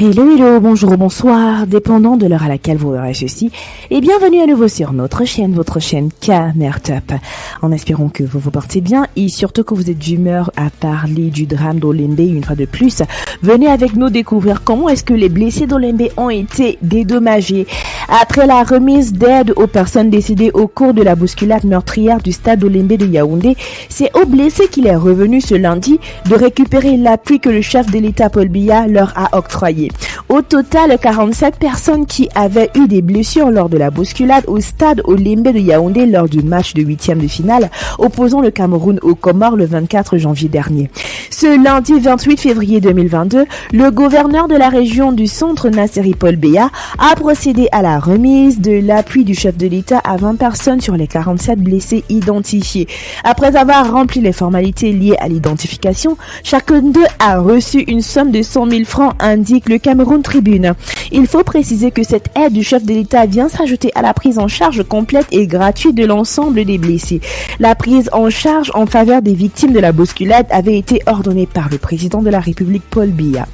Hello, bonjour, bonsoir, dépendant de l'heure à laquelle vous verrez ceci, et bienvenue à nouveau sur notre chaîne, votre chaîne Camertop. En espérant que vous vous portez bien et surtout que vous êtes d'humeur à parler du drame d'Olembe une fois de plus. Venez avec nous découvrir comment est-ce que les blessés d'Olembe ont été dédommagés. Après la remise d'aide aux personnes décédées au cours de la bousculade meurtrière du stade d'Olembe de Yaoundé, c'est aux blessés qu'il est revenu ce lundi de récupérer l'appui que le chef de l'État Paul Biya leur a octroyé. Au total, 47 personnes qui avaient eu des blessures lors de la bousculade au stade Olembe de Yaoundé lors du match de 8e de finale opposant le Cameroun aux Comores le 24 janvier dernier. Ce lundi 28 février 2022, le gouverneur de la région du centre Nasseri Paul Biya a procédé à la remise de l'appui du chef de l'État à 20 personnes sur les 47 blessés identifiés. Après avoir rempli les formalités liées à l'identification, chacun d'eux a reçu une somme de 100 000 francs, indique le Cameroun Tribune. Il faut préciser que cette aide du chef de l'État vient s'ajouter à la prise en charge complète et gratuite de l'ensemble des blessés. La prise en charge en faveur des victimes de la bousculade avait été ordonnée par le président de la République Paul Biya.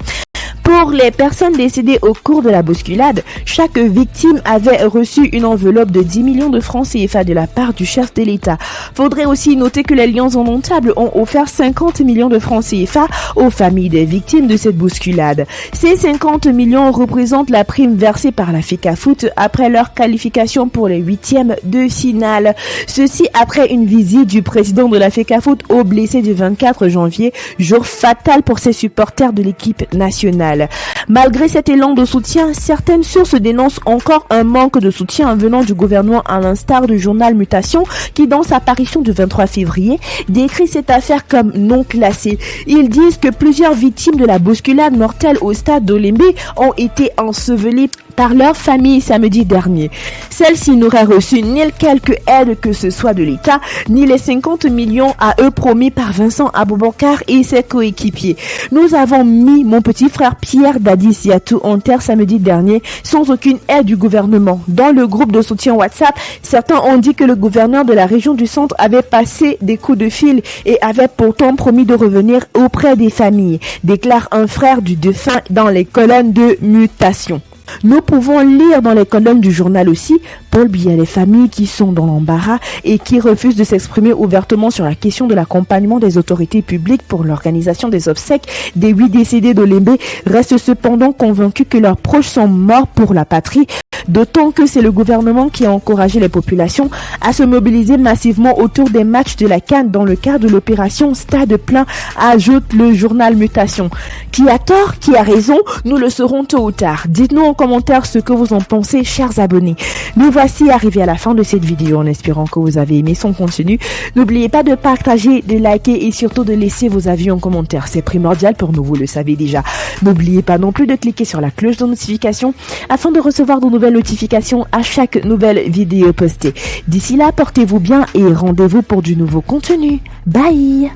Pour les personnes décédées au cours de la bousculade, chaque victime avait reçu une enveloppe de 10 millions de francs CFA de la part du chef de l'État. Faudrait aussi noter que les Lions indomptables ont offert 50 millions de francs CFA aux familles des victimes de cette bousculade. Ces 50 millions représentent la prime versée par la FECAFOOT après leur qualification pour les 8e de finale. Ceci après une visite du président de la FECAFOOT aux blessés du 24 janvier, jour fatal pour ses supporters de l'équipe nationale. Malgré cet élan de soutien, certaines sources dénoncent encore un manque de soutien venant du gouvernement, à l'instar du journal Mutation qui, dans sa parution du 23 février, décrit cette affaire comme non classée. Ils disent que plusieurs victimes de la bousculade mortelle au stade d'Olembe ont été ensevelies par leur famille samedi dernier. Celle-ci n'aurait reçu ni quelque aide que ce soit de l'État, ni les 50 millions à eux promis par Vincent Aboubakar et ses coéquipiers. Nous avons mis mon petit frère Pierre Dadis Yatou en terre samedi dernier sans aucune aide du gouvernement. Dans le groupe de soutien WhatsApp, certains ont dit que le gouverneur de la région du centre avait passé des coups de fil et avait pourtant promis de revenir auprès des familles, déclare un frère du défunt dans les colonnes de Mutation. Nous pouvons lire dans les colonnes du journal aussi, Paul Biya, les familles qui sont dans l'embarras et qui refusent de s'exprimer ouvertement sur la question de l'accompagnement des autorités publiques pour l'organisation des obsèques des 8 décédés d'Olembe restent cependant convaincus que leurs proches sont morts pour la patrie, d'autant que c'est le gouvernement qui a encouragé les populations à se mobiliser massivement autour des matchs de la CAN dans le cadre de l'opération Stade plein, ajoute le journal Mutation. Qui a tort, qui a raison, nous le saurons tôt ou tard. Dites-nous en commentaire ce que vous en pensez, chers abonnés. Nous voici arrivés à la fin de cette vidéo en espérant que vous avez aimé son contenu. N'oubliez pas de partager, de liker et surtout de laisser vos avis en commentaire. C'est primordial pour nous, vous le savez déjà. N'oubliez pas non plus de cliquer sur la cloche de notification afin de recevoir de nouvelles notifications à chaque nouvelle vidéo postée. D'ici là, portez-vous bien et rendez-vous pour du nouveau contenu. Bye!